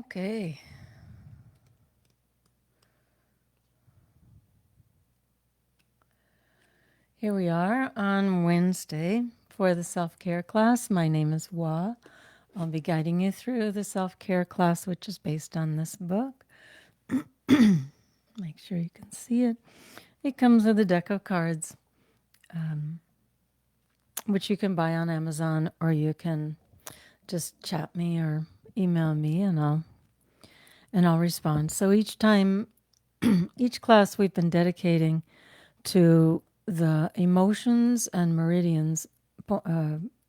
Okay. Here we are on Wednesday for the self-care class. My name is Wah. I'll be guiding you through the self-care class, which is based on this book. Make sure you can see it. It comes with a deck of cards, which you can buy on Amazon, or you can just chat me or email me, and I'll respond. So each time, each class we've been dedicating to the emotions and meridians,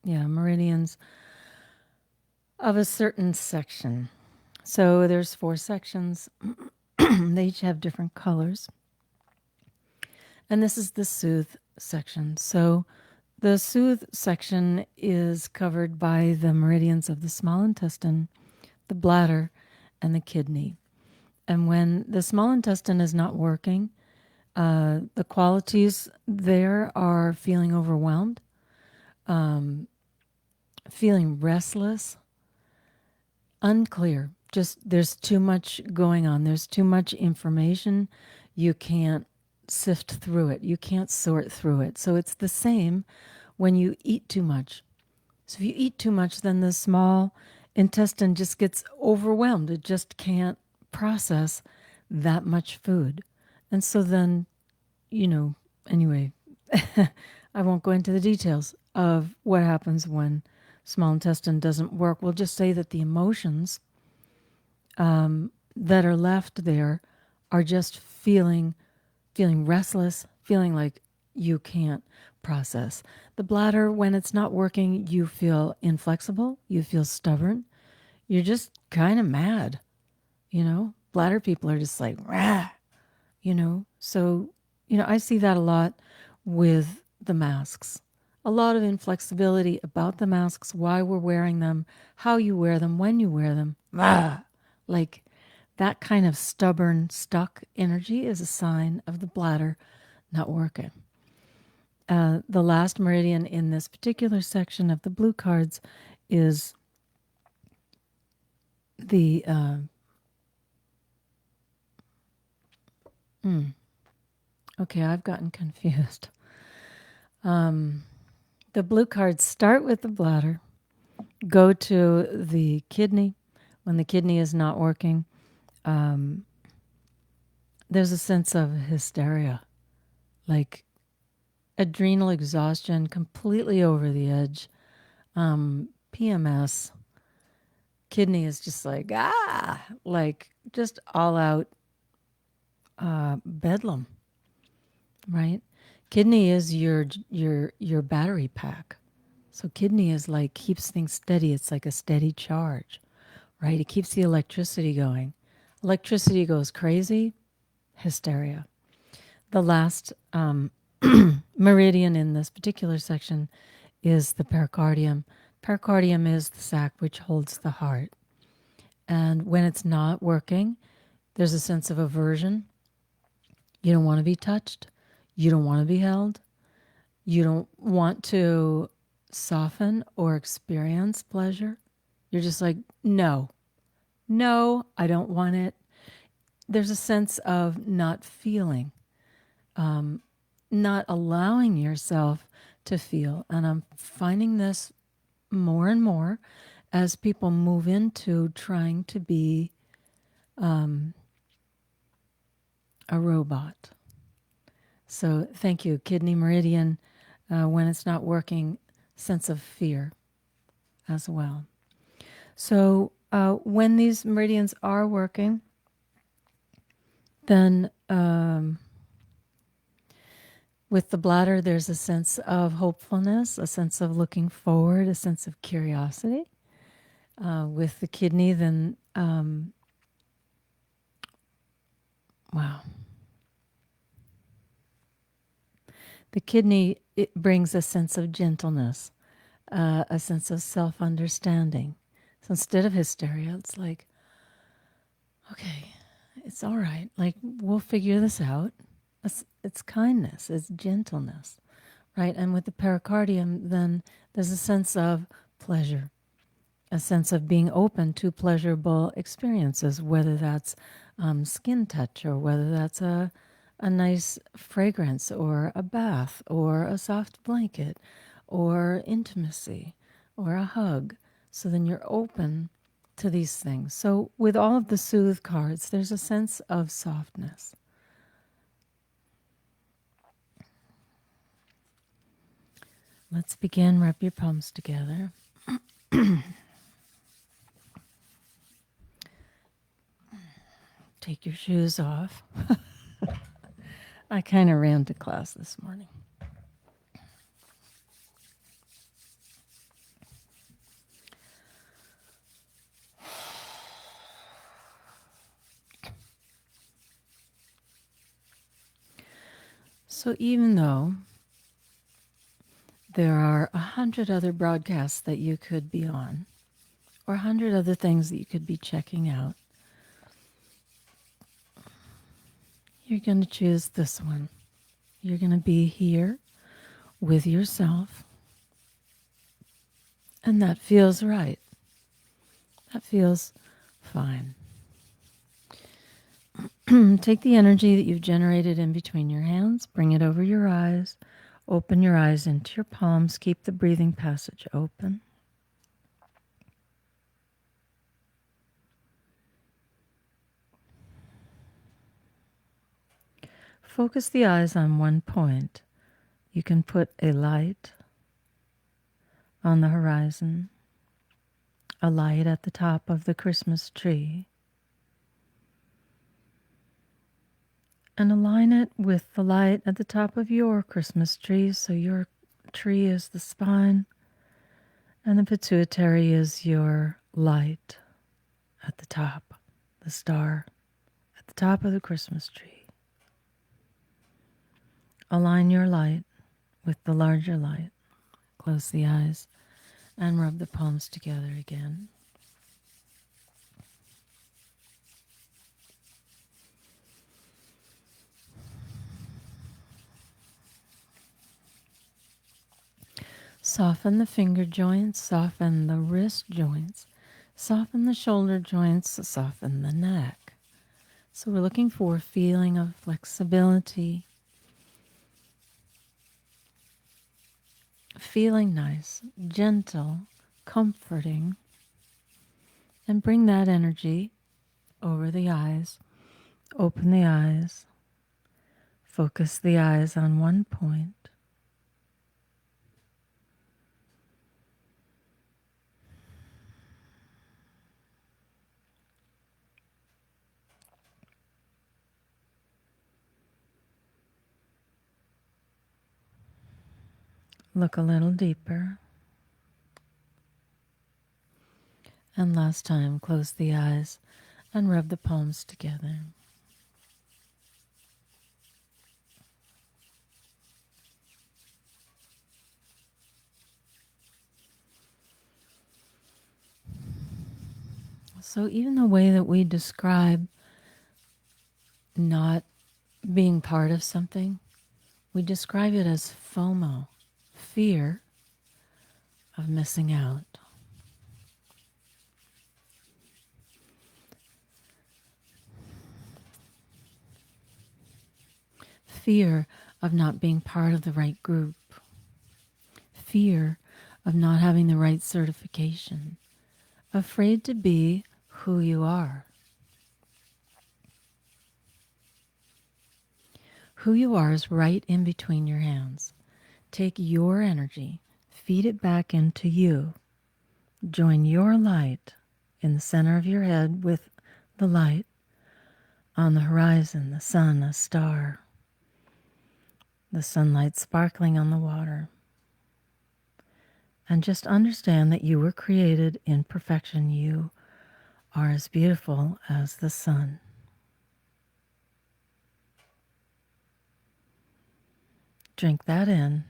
meridians of a certain section. So there's 4 sections. They each have different colors. And this is the soothe section. So the soothe section is covered by the meridians of the small intestine, the bladder, and the kidney. And when the small intestine is not working, the qualities there are feeling overwhelmed, feeling restless, unclear. Just there's too much going on. There's too much information. You can't sift through it. You can't sort through it. So it's the same when you eat too much. So if you eat too much, then the small intestine just gets overwhelmed. It just can't process that much food. And so then, anyway, I won't go into the details of what happens when small intestine doesn't work. We'll just say that the emotions that are left there are just feeling restless, feeling like you can't process. The bladder, when it's not working, you feel inflexible, you feel stubborn, you're just kind of mad, Bladder people are just like, rah, So, I see that a lot with the masks. A lot of inflexibility about the masks, why we're wearing them, how you wear them, when you wear them. Ah, like that kind of stubborn, stuck energy is a sign of the bladder not working. The last meridian in this particular section of the blue cards is the okay, I've gotten confused. The blue cards start with the bladder, go to the kidney. When the kidney is not working, there's a sense of hysteria, like adrenal exhaustion, completely over the edge, PMS. Kidney is just like, like just all out bedlam, right? Kidney is your battery pack. So kidney is like keeps things steady. It's like a steady charge, right? It keeps the electricity going. Electricity goes crazy, hysteria. The last meridian in this particular section is the pericardium. Pericardium is the sac which holds the heart. And when it's not working, there's a sense of aversion. You don't want to be touched. You don't want to be held. You don't want to soften or experience pleasure. You're just like, no, I don't want it. There's a sense of not feeling, not allowing yourself to feel. And I'm finding this more and more as people move into trying to be a robot. So thank you. Kidney meridian, when it's not working, sense of fear as well. So when these meridians are working, then with the bladder, there's a sense of hopefulness, a sense of looking forward, a sense of curiosity. With the kidney, then, wow. The kidney, it brings a sense of gentleness, a sense of self-understanding. So instead of hysteria, it's like, okay, it's all right. Like, we'll figure this out. It's kindness, it's gentleness, right? And with the pericardium, then there's a sense of pleasure, a sense of being open to pleasurable experiences, whether that's skin touch or whether that's a nice fragrance or a bath or a soft blanket or intimacy or a hug. So then you're open to these things. So with all of the soothe cards, there's a sense of softness. Let's begin. Rub your palms together. Take your shoes off. I kind of ran to class this morning. So even though there are 100 other broadcasts that you could be on, or 100 other things that you could be checking out, you're going to choose this one. You're going to be here with yourself, and that feels right. That feels fine. Take the energy that you've generated in between your hands, bring it over your eyes, open your eyes into your palms, keep the breathing passage open. Focus the eyes on one point. You can put a light on the horizon, a light at the top of the Christmas tree, and align it with the light at the top of your Christmas tree. So your tree is the spine, and the pituitary is your light at the top, the star at the top of the Christmas tree. Align your light with the larger light. Close the eyes and rub the palms together again. Soften the finger joints, soften the wrist joints, soften the shoulder joints, soften the neck. So we're looking for a feeling of flexibility, feeling nice, gentle, comforting, and bring that energy over the eyes. Open the eyes, focus the eyes on one point. Look a little deeper. And last time, close the eyes and rub the palms together. So even the way that we describe not being part of something, we describe it as FOMO, fear of missing out. Fear of not being part of the right group. Fear of not having the right certification. Afraid to be who you are. Who you are is right in between your hands. Take your energy, feed it back into you. Join your light in the center of your head with the light on the horizon, the sun, a star, the sunlight sparkling on the water. And just understand that you were created in perfection. You are as beautiful as the sun. Drink that in.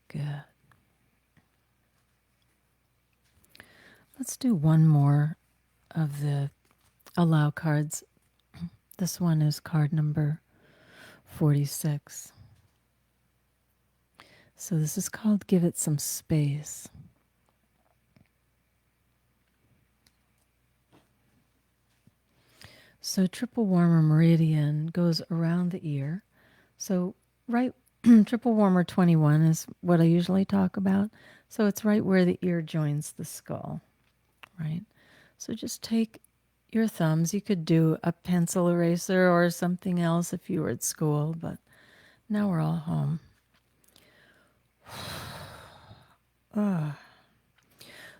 Good. Let's do one more of the allow cards. This one is card number 46. So this is called Give It Some Space. So triple warmer meridian goes around the ear. So right, triple warmer 21 is what I usually talk about. So it's right where the ear joins the skull, right? So just take your thumbs. You could do a pencil eraser or something else if you were at school, but now we're all home.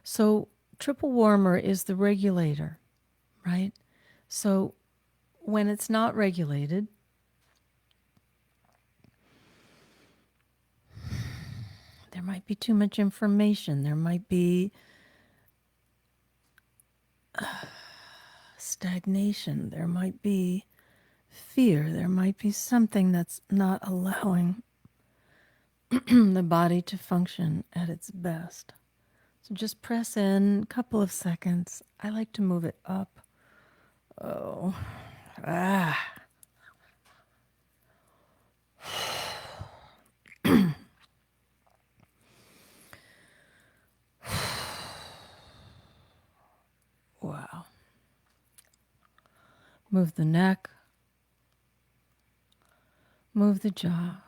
So triple warmer is the regulator, right? So when it's not regulated, there might be too much information. There might be stagnation. There might be fear. There might be something that's not allowing the body to function at its best. So just press in a couple of seconds. I like to move it up. Oh, ah. Wow. Move the neck. Move the jaw.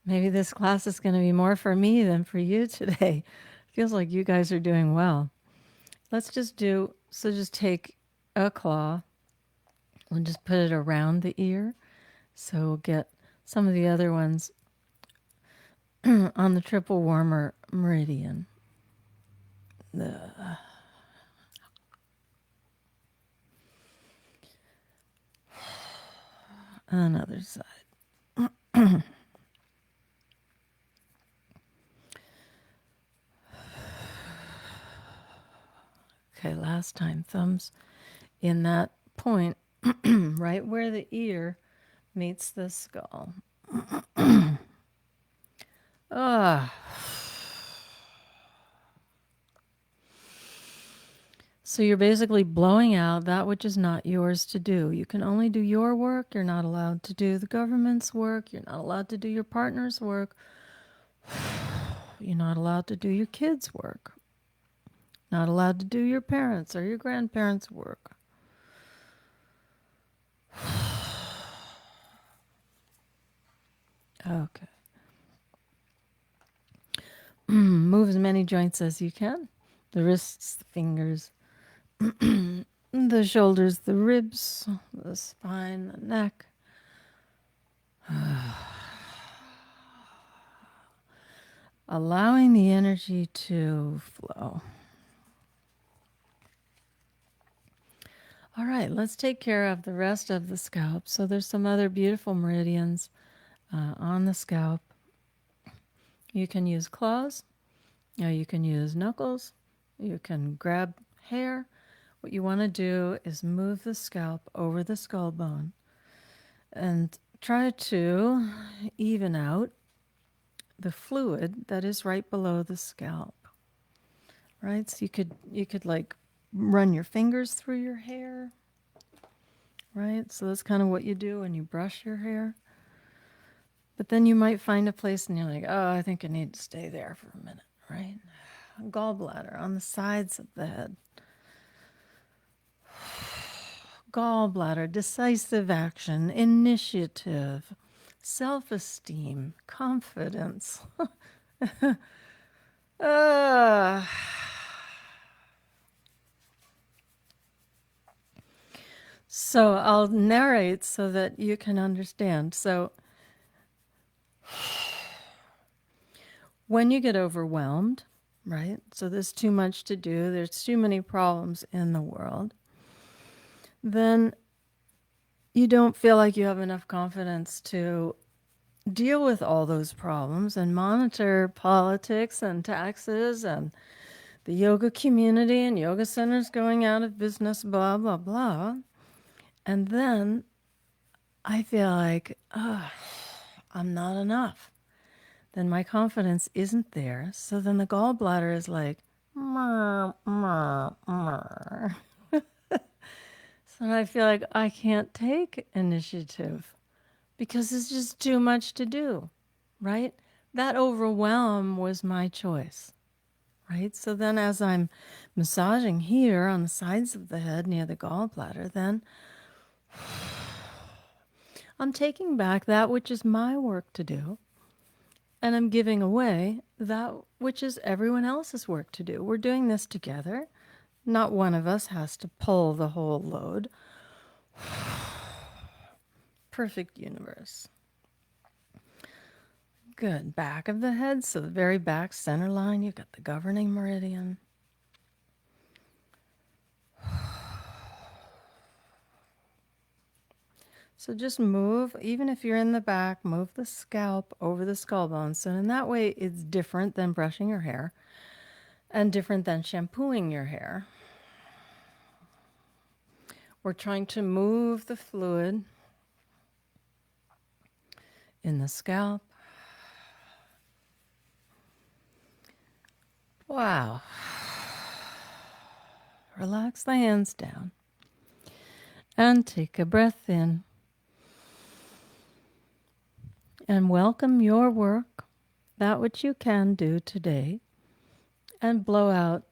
Maybe this class is going to be more for me than for you today. Feels like you guys are doing well. Let's just just take a claw and just put it around the ear. So we'll get some of the other ones on the triple warmer meridian. Another side. Okay, last time. Thumbs in that point, right where the ear meets the skull. Ah. So you're basically blowing out that which is not yours to do. You can only do your work. You're not allowed to do the government's work. You're not allowed to do your partner's work. You're not allowed to do your kids' work. Not allowed to do your parents' or your grandparents' work. Okay. Move as many joints as you can. The wrists, the fingers, the shoulders, the ribs, the spine, the neck. Allowing the energy to flow. All right, let's take care of the rest of the scalp. So there's some other beautiful meridians on the scalp. You can use claws. You can use knuckles. You can grab hair. What you want to do is move the scalp over the skull bone and try to even out the fluid that is right below the scalp. Right? So you could like run your fingers through your hair. Right? So that's kind of what you do when you brush your hair. But then you might find a place and you're like, oh, I think I need to stay there for a minute, right? Gallbladder on the sides of the head. Gallbladder, decisive action, initiative, self-esteem, confidence. So I'll narrate so that you can understand. So when you get overwhelmed, right? So there's too much to do, there's too many problems in the world, then you don't feel like you have enough confidence to deal with all those problems and monitor politics and taxes and the yoga community and yoga centers going out of business, blah, blah, blah. And then I feel like, I'm not enough. Then my confidence isn't there. So then the gallbladder is like, Murr, murr, murr. So I feel like I can't take initiative because it's just too much to do, right? That overwhelm was my choice, right? So then as I'm massaging here on the sides of the head near the gallbladder, then I'm taking back that which is my work to do, and I'm giving away that which is everyone else's work to do. We're doing this together. Not one of us has to pull the whole load. Perfect universe. Good. Back of the head, so the very back center line, you've got the governing meridian. So just move, even if you're in the back, move the scalp over the skull bones. So in that way, it's different than brushing your hair and different than shampooing your hair. We're trying to move the fluid in the scalp. Wow. Relax the hands down and take a breath in. And welcome your work, that which you can do today, and blow out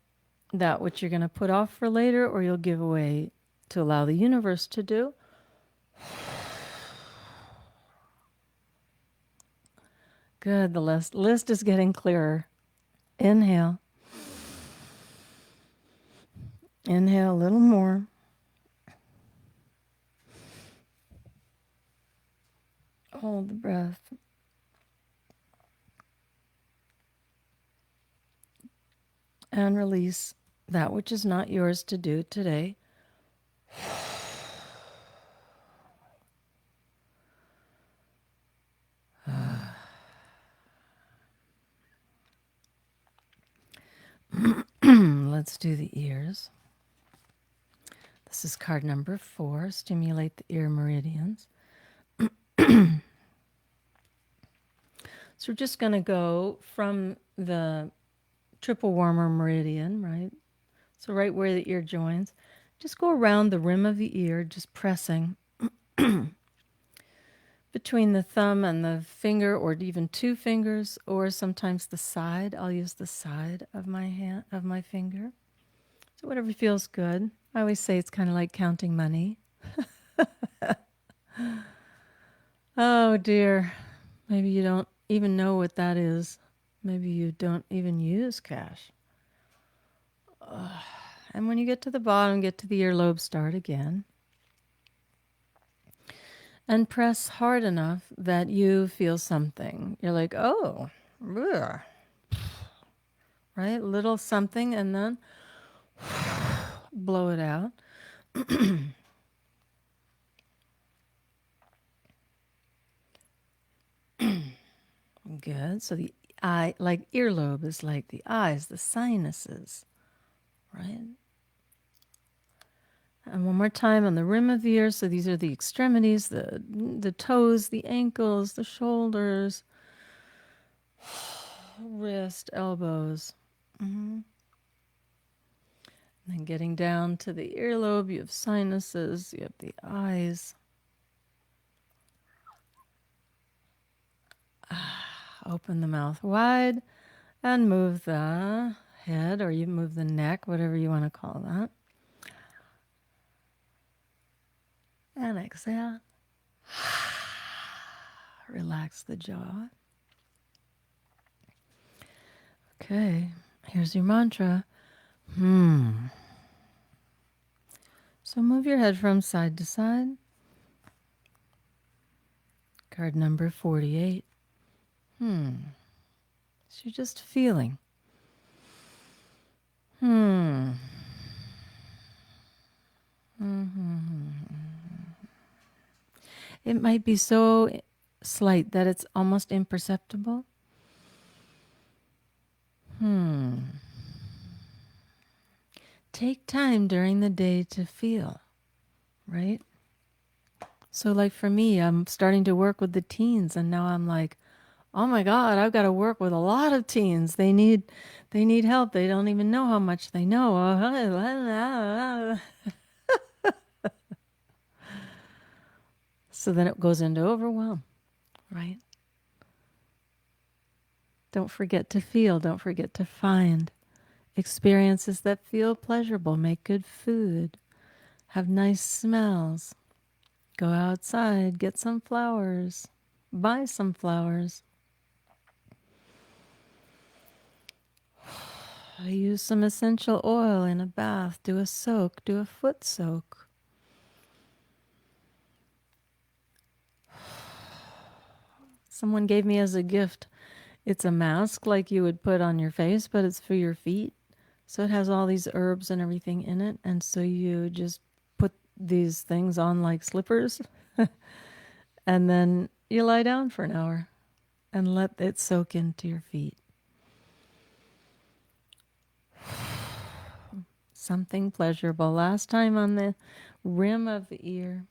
that which you're going to put off for later or you'll give away to allow the universe to do. Good, the list is getting clearer. Inhale. Inhale a little more. Hold the breath. And release that which is not yours to do today. Let's do the ears. This is card number 4. Stimulate the ear meridians. So we're just going to go from the triple warmer meridian, right? So right where the ear joins. Just go around the rim of the ear, just pressing between the thumb and the finger, or even 2 fingers, or sometimes the side. I'll use the side of my hand, of my finger. So whatever feels good. I always say it's kind of like counting money. Oh dear. Maybe you don't even know what that is. Maybe you don't even use cash. And when you get to the bottom, get to the earlobe, start again. And press hard enough that you feel something. You're like, oh, ugh. Right? Little something, and then blow it out. Good. So the eye, like earlobe, is like the eyes, the sinuses, right? And one more time on the rim of the ear. So these are the extremities, the toes, the ankles, the shoulders, wrist, elbows. And then getting down to the earlobe, you have sinuses, you have the eyes. Open the mouth wide and move the head, or you move the neck, whatever you want to call that. And exhale. Relax the jaw. Okay, here's your mantra. So move your head from side to side. Card number 48. So you're just feeling. It might be so slight that it's almost imperceptible. Take time during the day to feel, right? So like for me, I'm starting to work with the teens, and now I'm like, Oh my God, I've got to work with a lot of teens. They need help. They don't even know how much they know. So then it goes into overwhelm, right? Don't forget to feel. Don't forget to find experiences that feel pleasurable. Make good food. Have nice smells. Go outside. Get some flowers. Buy some flowers. Use some essential oil in a bath. Do a soak. Do a foot soak. Someone gave me as a gift. It's a mask like you would put on your face, but it's for your feet. So it has all these herbs and everything in it. And so you just put these things on like slippers and then you lie down for an hour and let it soak into your feet. Something pleasurable. Last time on the rim of the ear.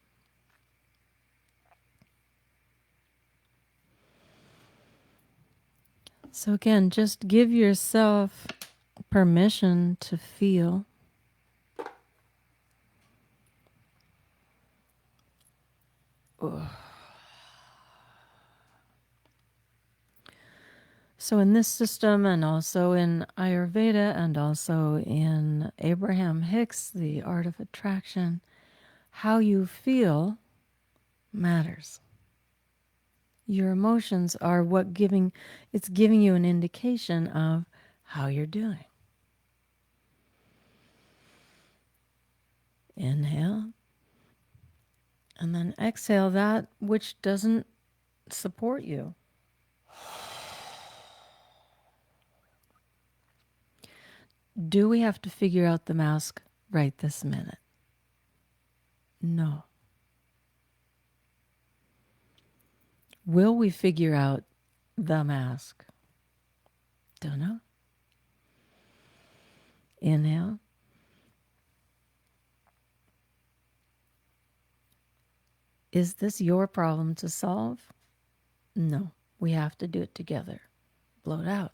So again, just give yourself permission to feel. Ugh. So in this system and also in Ayurveda and also in Abraham Hicks, the art of attraction, how you feel matters. Your emotions are it's giving you an indication of how you're doing. Inhale. And then exhale that which doesn't support you. Do we have to figure out the mask right this minute? No. Will we figure out the mask? Don't know. Inhale. Is this your problem to solve? No. We have to do it together. Blow it out.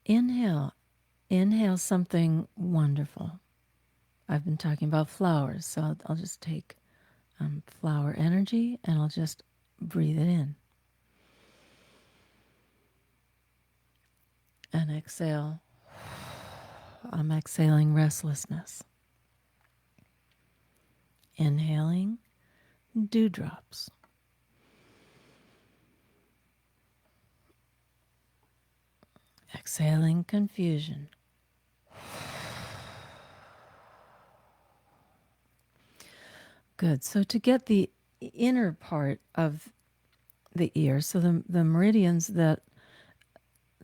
Inhale. Inhale something wonderful. I've been talking about flowers, so I'll just take flower energy and I'll just breathe it in. And exhale. I'm exhaling restlessness. Inhaling dewdrops. Exhaling confusion. Good. So to get the inner part of the ear, so the meridians the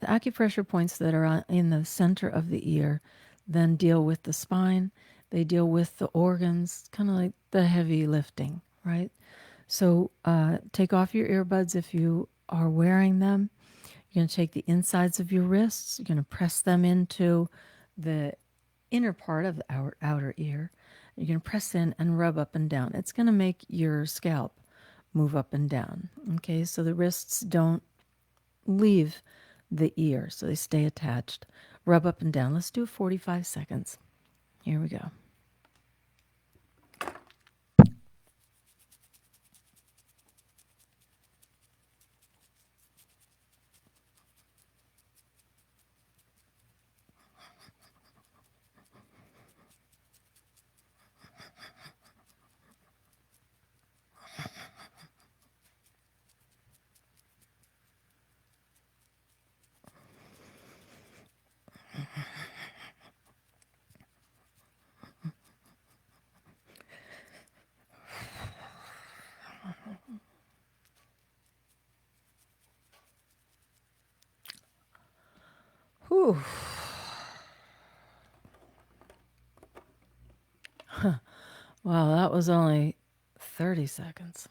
acupressure points that are in the center of the ear then deal with the spine. They deal with the organs, kind of like the heavy lifting, right? So take off your earbuds if you are wearing them. You're going to take the insides of your wrists. You're going to press them into the inner part of our outer ear. You're going to press in and rub up and down. It's going to make your scalp move up and down. Okay, so the wrists don't leave the ear, so they stay attached. Rub up and down. Let's do 45 seconds. Here we go. Whew. Wow, that was only 30 seconds.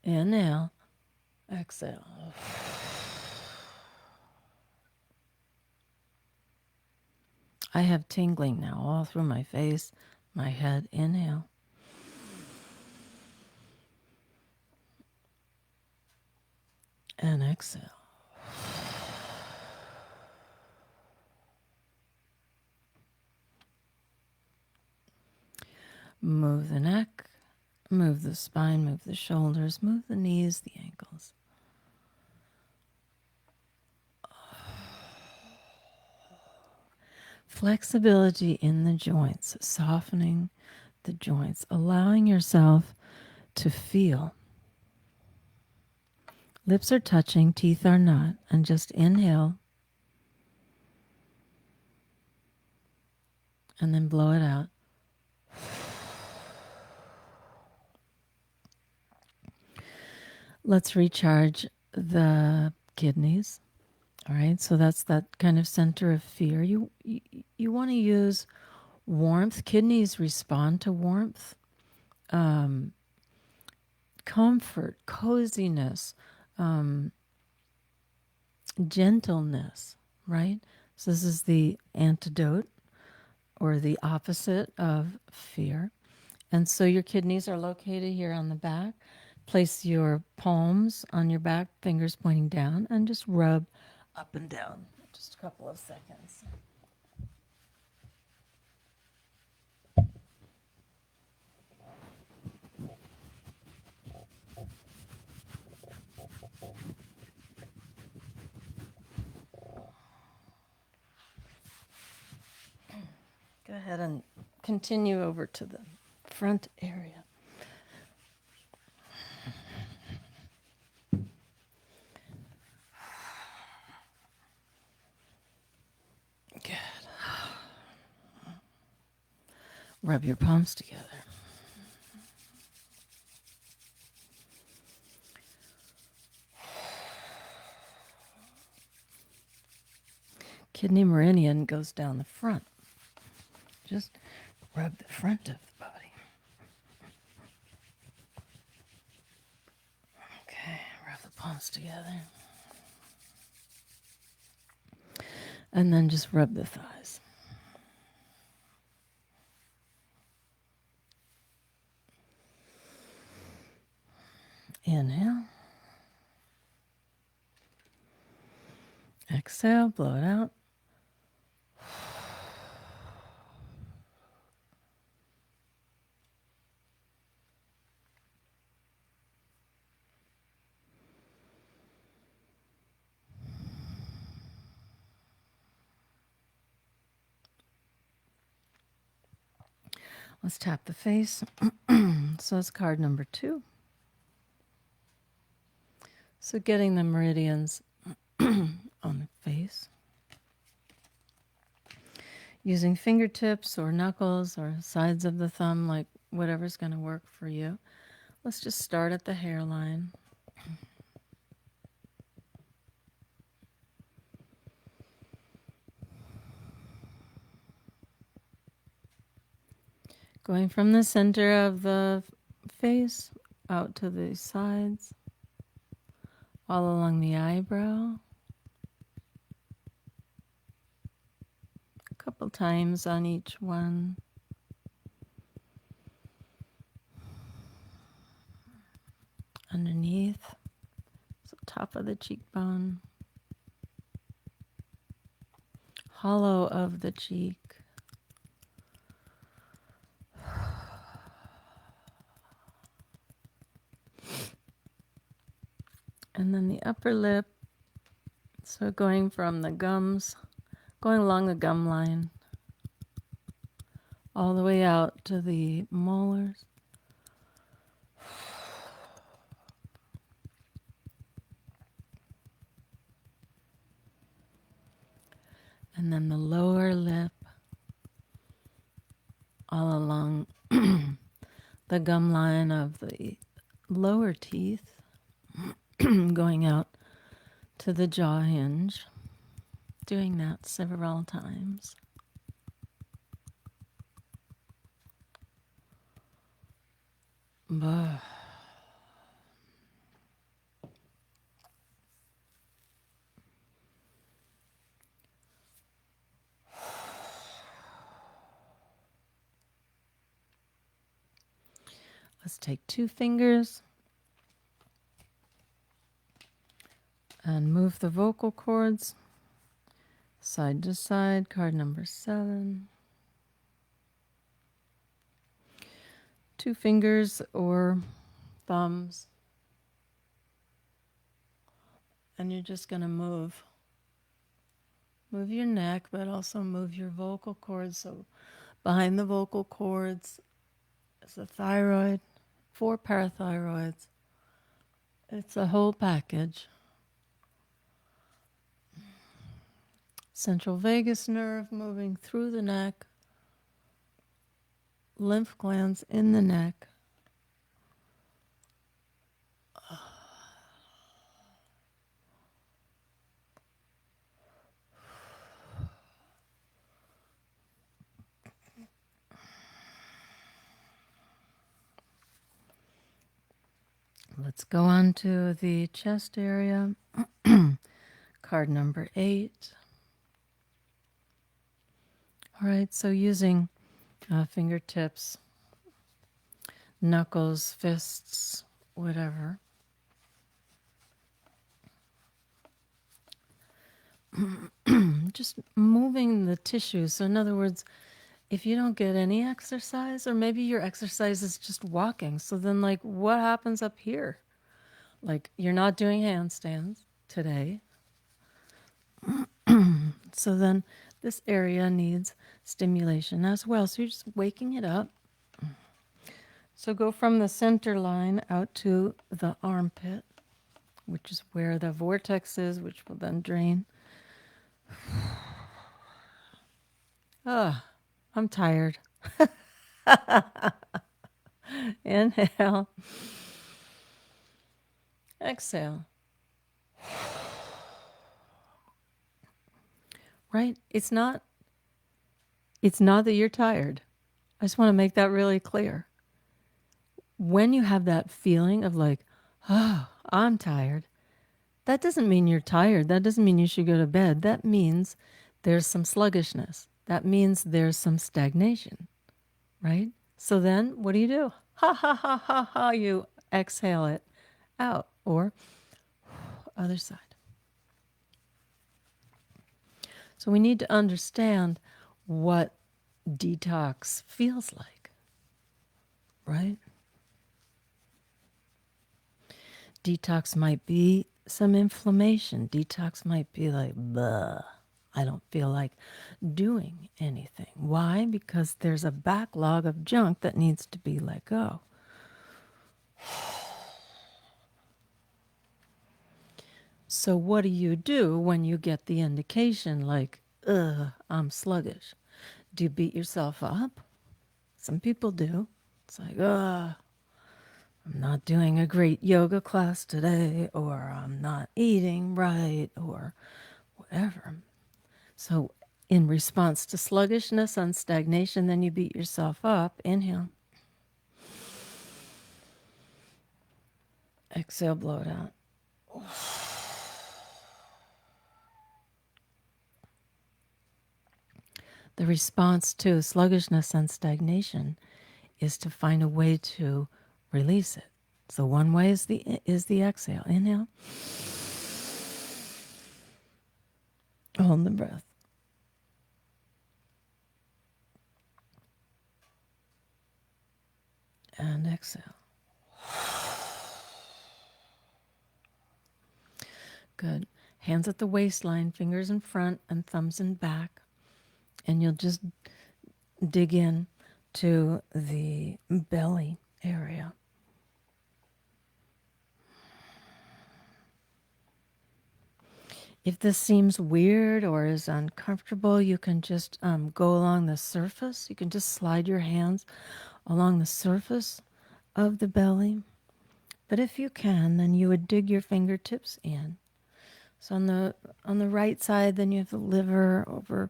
Inhale, exhale. I have tingling now all through my face, my head. Inhale. And exhale. Move the neck, move the spine, move the shoulders, move the knees, the ankles. Flexibility in the joints, softening the joints, allowing yourself to feel. Lips are touching, teeth are not, and just inhale and then blow it out. Let's recharge the kidneys. All right, so that's that kind of center of fear. You want to use warmth. Kidneys respond to warmth, comfort, coziness, gentleness, right? So this is the antidote or the opposite of fear. And so your kidneys are located here on the back. Place your palms on your back, fingers pointing down, and just rub up and down. Just a couple of seconds. Go ahead and continue over to the front area. Good. Rub your palms together. Kidney meridian goes down the front. Just rub the front of the body. Okay, rub the palms together. And then just rub the thighs. Inhale. Exhale, blow it out. Let's tap the face. So it's card number 2. So getting the meridians on the face. Using fingertips or knuckles or sides of the thumb, like whatever's going to work for you. Let's just start at the hairline. Going from the center of the face out to the sides, all along the eyebrow. A couple times on each one. Underneath, so top of the cheekbone. Hollow of the cheek. And then the upper lip, so going from the gums, going along the gum line, all the way out to the molars. And then the lower lip, all along the gum line of the lower teeth, going out to the jaw hinge, doing that several times. Bah. Let's take 2 fingers and move the vocal cords side to side. Card number 7. 2 fingers or thumbs. And you're just going to move your neck, but also move your vocal cords. So behind the vocal cords is the thyroid, 4 parathyroids. It's a whole package. Central vagus nerve moving through the neck, lymph glands in the neck. Let's go on to the chest area. Card number 8. All right, so using fingertips, knuckles, fists, whatever. Just moving the tissue. So in other words, if you don't get any exercise, or maybe your exercise is just walking, so then like what happens up here? Like you're not doing handstands today. So then this area needs stimulation as well. So you're just waking it up. So go from the center line out to the armpit, which is where the vortex is, which will then drain. I'm tired. Inhale. Exhale. Right? It's not that you're tired. I just want to make that really clear. When you have that feeling of like, oh, I'm tired, that doesn't mean you're tired. That doesn't mean you should go to bed. That means there's some sluggishness. That means there's some stagnation, right? So then what do? Ha, ha, ha, ha, ha. You exhale it out, or other side. So we need to understand what detox feels like, right? Detox might be some inflammation. Detox might be like, bleh, I don't feel like doing anything. Why? Because there's a backlog of junk that needs to be let go. So what do you do when you get the indication like, I'm sluggish? Do you beat yourself up? Some people do. It's like, I'm not doing a great yoga class today, or I'm not eating right, or whatever. So in response to sluggishness and stagnation, then you beat yourself up. Inhale. Exhale, blow it out. The response to sluggishness and stagnation is to find a way to release it. So one way is the exhale. Inhale. Hold the breath. And exhale. Good. Hands at the waistline, fingers in front and thumbs in back. And you'll just dig in to the belly area. If this seems weird or is uncomfortable, you can just go along the surface. You can just slide your hands along the surface of the belly. But if you can, then you would dig your fingertips in. So on the right side, then you have the liver. Over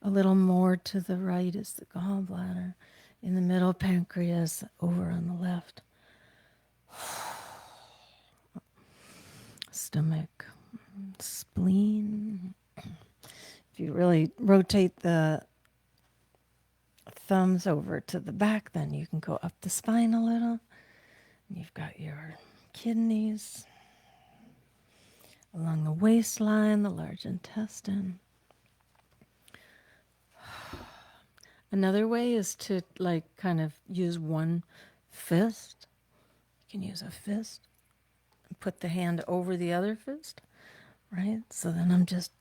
a little more to the right is the gallbladder. In the middle, pancreas. Over on the left, stomach, spleen. If you really rotate the thumbs over to the back, then you can go up the spine a little. You've got your kidneys along the waistline, the large intestine. Another way is to like kind of use one fist. You can use a fist and put the hand over the other fist, right? So then I'm just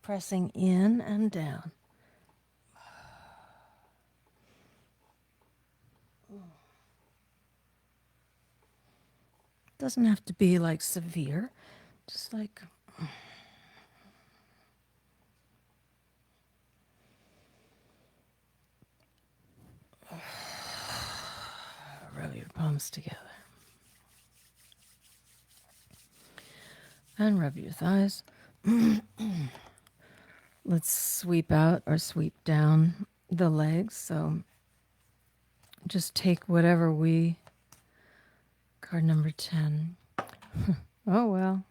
pressing in and down. Doesn't have to be like severe, just like rub your palms together. And rub your thighs. Let's sweep out or sweep down the legs. So just take whatever card number 10. Oh, well.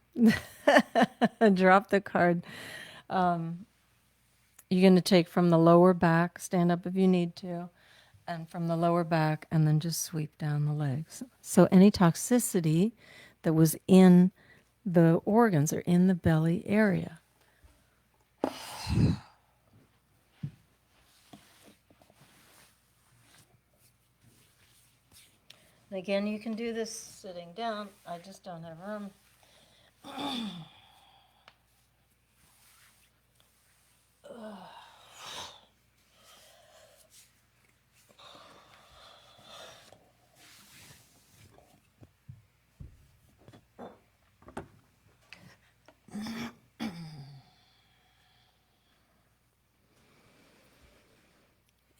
Drop the card. You're going to take from the lower back, stand up if you need to, and from the lower back, and then just sweep down the legs. So any toxicity that was in the organs or in the belly area. Again, you can do this sitting down. I just don't have room.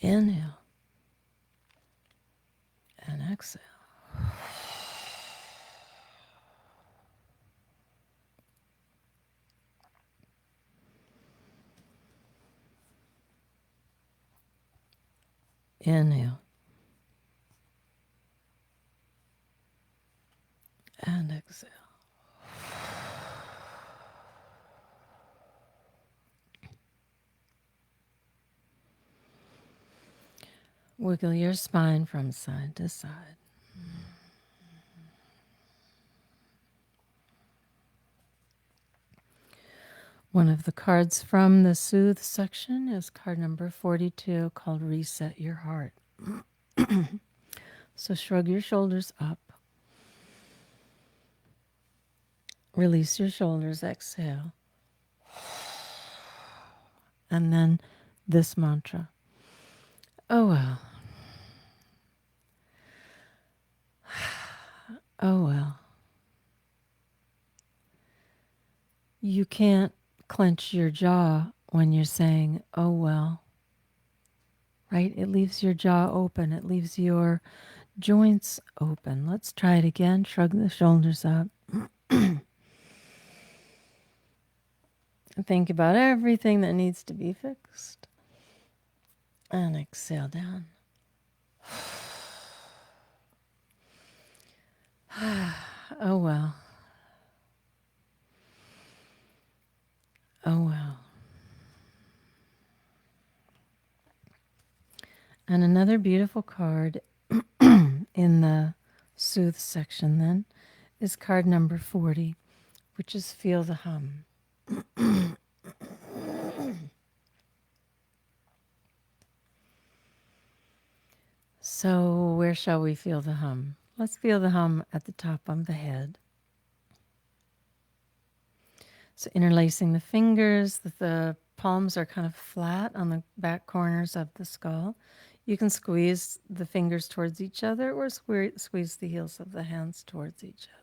Inhale and exhale. Inhale and exhale. Wiggle your spine from side to side. One of the cards from the Soothe section is card number 42, called Reset Your Heart. So shrug your shoulders up. Release your shoulders, exhale. And then this mantra. Oh well. Oh well. You can't clench your jaw when you're saying, oh well. Right? It leaves your jaw open. It leaves your joints open. Let's try it again. Shrug the shoulders up. Think about everything that needs to be fixed. And exhale down. Oh well. Oh well. And another beautiful card in the Soothe section then is card number 40, which is Feel the Hum. So where shall we feel the hum? Let's feel the hum at the top of the head. So interlacing the fingers, the palms are kind of flat on the back corners of the skull. You can squeeze the fingers towards each other or squeeze the heels of the hands towards each other.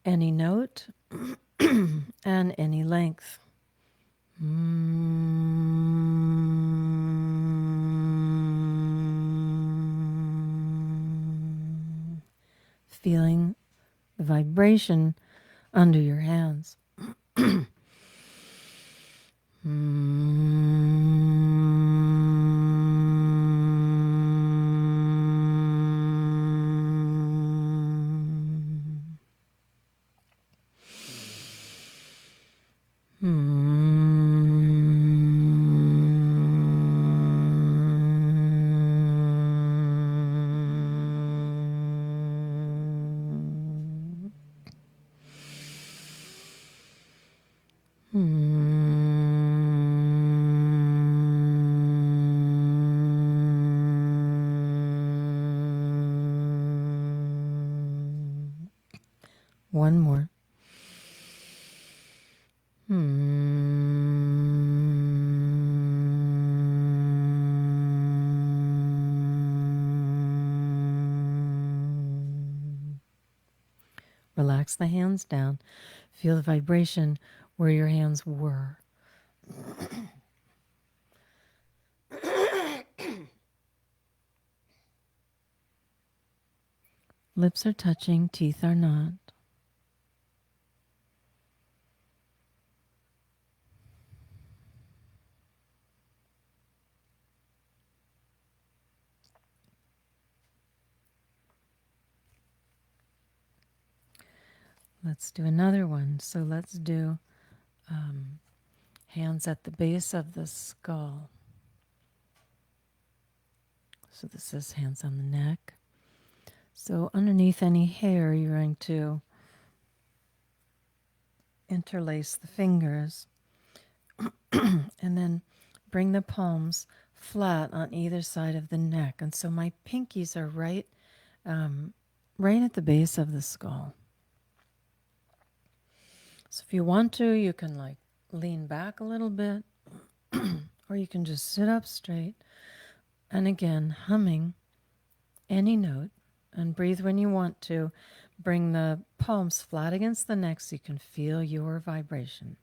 Any note and any length. Feeling the vibration under your hands. One more. Relax the hands down. Feel the vibration where your hands were. Lips are touching, teeth are not. Let's do another one. So let's do hands at the base of the skull. So this is hands on the neck. So underneath any hair, you're going to interlace the fingers and then bring the palms flat on either side of the neck. And so my pinkies are right at the base of the skull. So if you want to, you can like lean back a little bit or you can just sit up straight. And again, humming any note and breathe when you want to. Bring the palms flat against the neck so you can feel your vibration.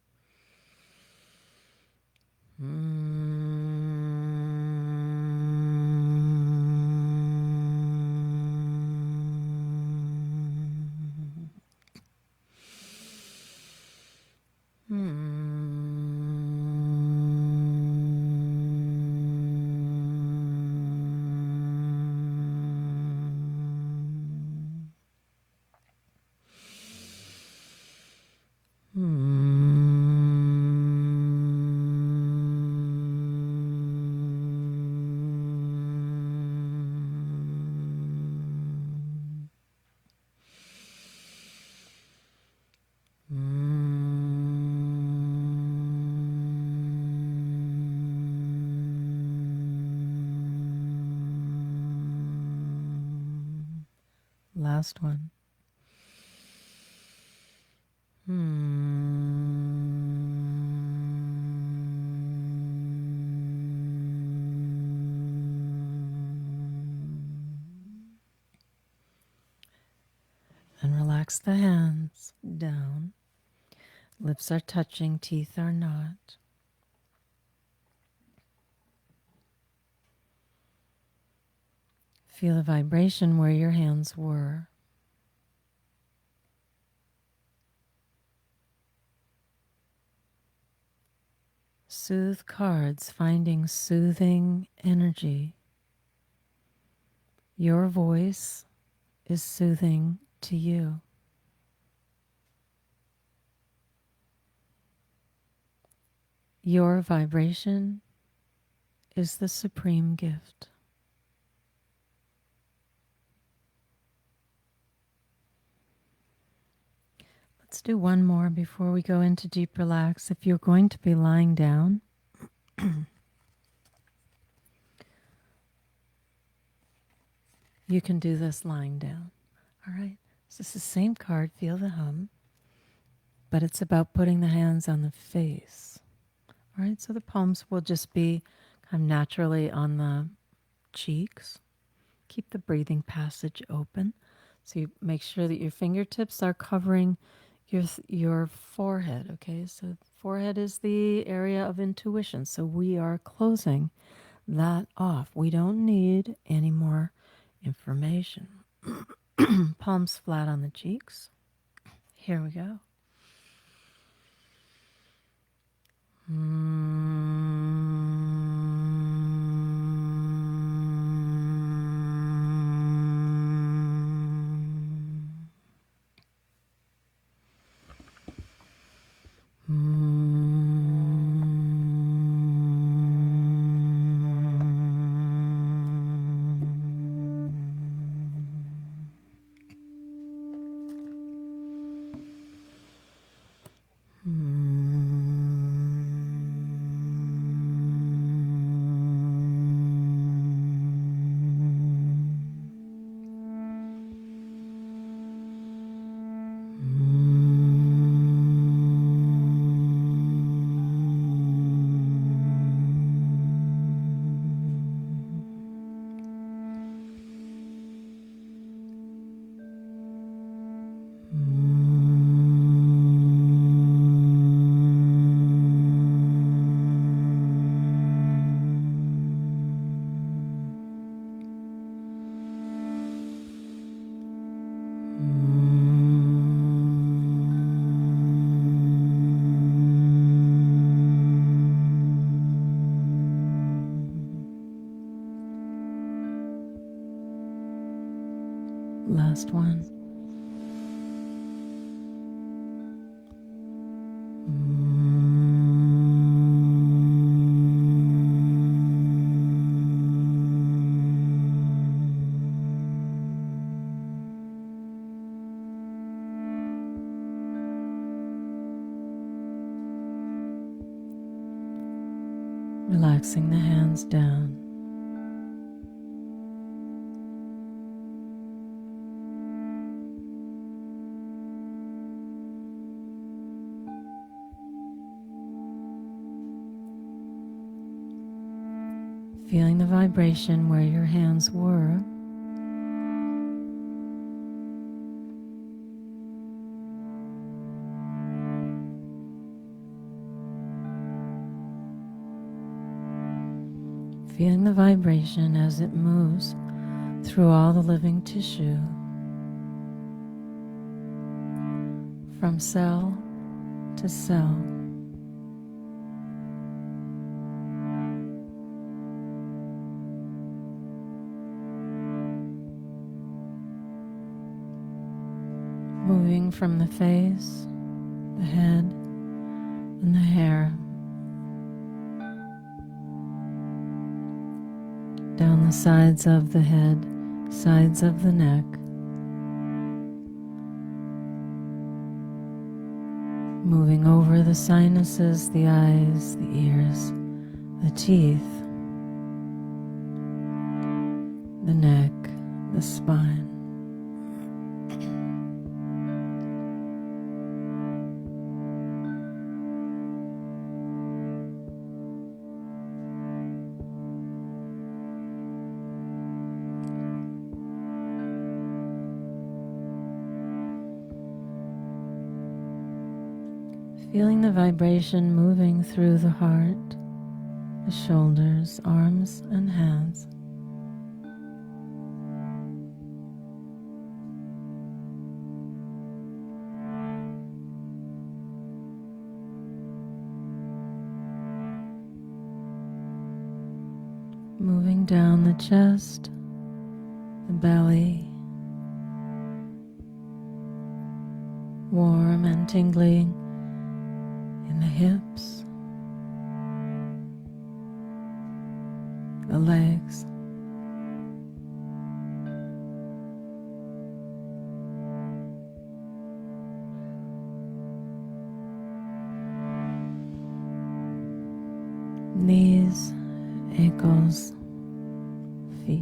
Last one. And relax the hands down. Lips are touching, teeth are not. Feel the vibration where your hands were. Soothe cards, finding soothing energy. Your voice is soothing to you. Your vibration is the supreme gift. Let's do one more before we go into deep relax. If you're going to be lying down, you can do this lying down. All right. So it's the same card, feel the hum, but it's about putting the hands on the face. All right. So the palms will just be kind of naturally on the cheeks. Keep the breathing passage open. So you make sure that your fingertips are covering your forehead, okay? So forehead is the area of intuition. So we are closing that off. We don't need any more information. Palms flat on the cheeks. Here we go. last one. Relaxing the hands down. Feeling the vibration where your hands were. Feeling the vibration as it moves through all the living tissue, from cell to cell. Moving from the face, the head, and the hair, down the sides of the head, sides of the neck, moving over the sinuses, the eyes, the ears, the teeth, the neck, the spine. Feeling the vibration moving through the heart, the shoulders, arms, and hands. Moving down the chest, the belly, warm and tingling in the hips, the legs, knees, ankles, feet.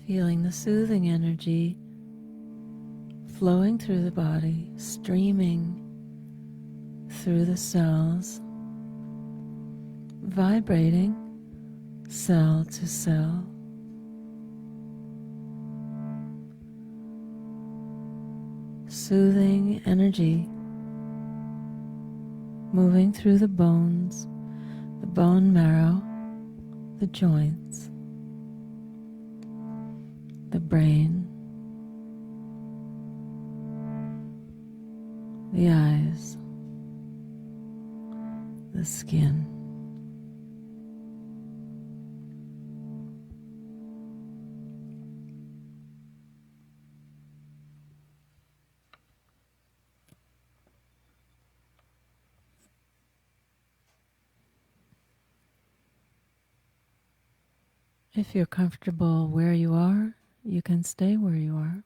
Feeling the soothing energy flowing through the body, streaming through the cells, vibrating cell to cell. Soothing energy moving through the bones, the bone marrow, the joints, the brain, the eyes, the skin. If you're comfortable where you are, you can stay where you are.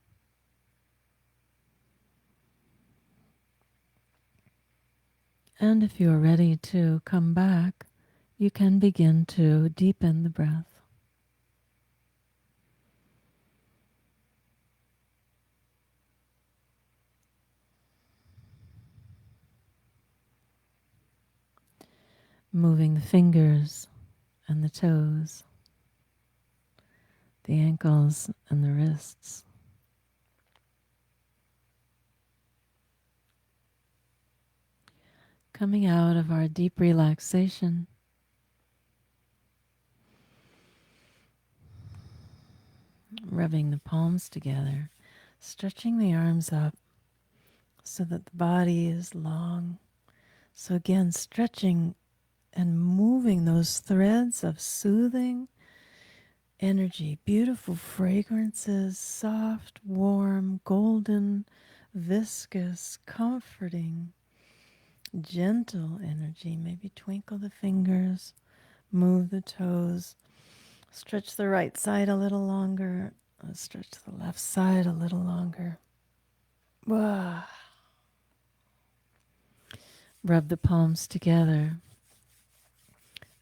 And if you're ready to come back, you can begin to deepen the breath. Moving the fingers and the toes, the ankles and the wrists. Coming out of our deep relaxation, rubbing the palms together, stretching the arms up so that the body is long. So again, stretching and moving those threads of soothing energy, beautiful fragrances, soft, warm, golden, viscous, comforting, gentle energy. Maybe twinkle the fingers, move the toes, stretch the right side a little longer, stretch the left side a little longer. Rub the palms together.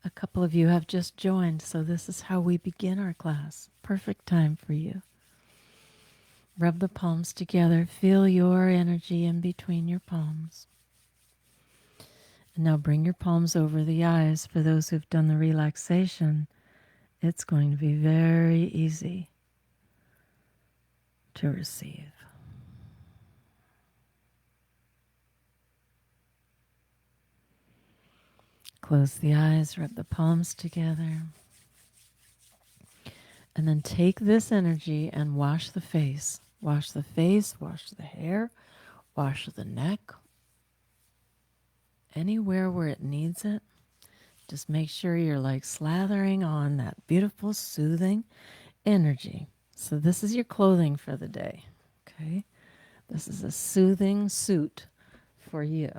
A couple of you have just joined, so this is how we begin our class. Perfect time for you. Rub the palms together. Feel your energy in between your palms. And now bring your palms over the eyes. For those who've done the relaxation, it's going to be very easy to receive. Close the eyes, rub the palms together. And then take this energy and wash the face. Wash the face, wash the hair, wash the neck. Anywhere where it needs it. Just make sure you're like slathering on that beautiful, soothing energy. So this is your clothing for the day. Okay? This is a soothing suit for you.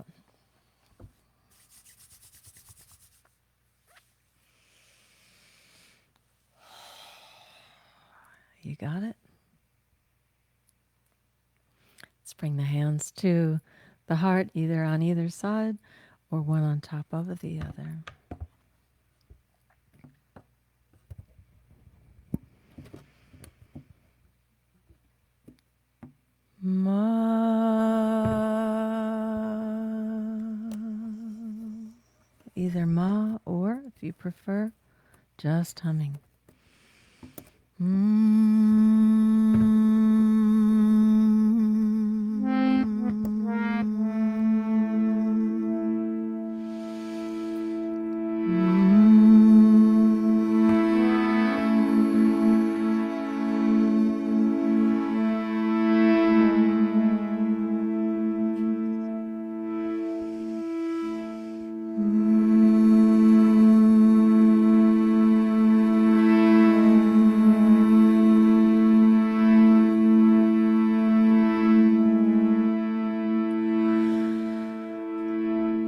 You got it? Let's bring the hands to the heart, either on either side or one on top of the other. Ma. Either ma or, if you prefer, just humming.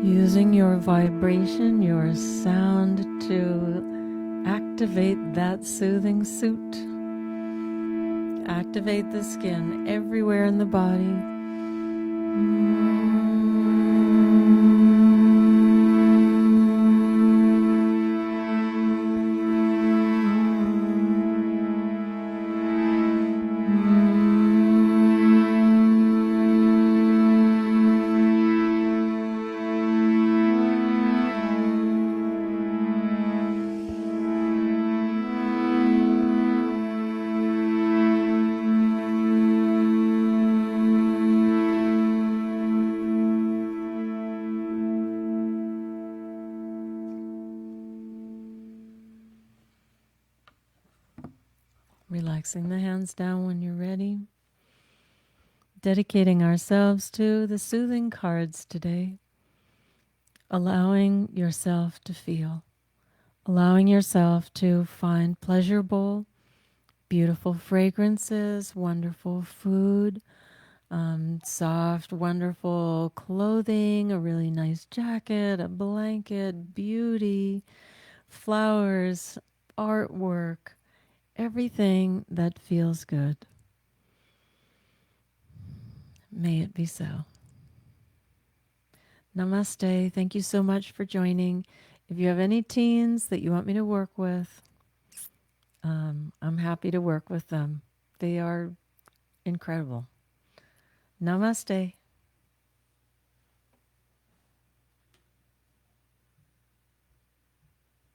Using your vibration, your sound to activate that soothing suit. Activate the skin everywhere in the body. Relaxing the hands down when you're ready. Dedicating ourselves to the soothing cards today. Allowing yourself to feel. Allowing yourself to find pleasurable, beautiful fragrances, wonderful food, soft, wonderful clothing, a really nice jacket, a blanket, beauty, flowers, artwork, everything that feels good. May it be so. Namaste. Thank you so much for joining. If you have any teens that you want me to work with, I'm happy to work with them. They are incredible. Namaste.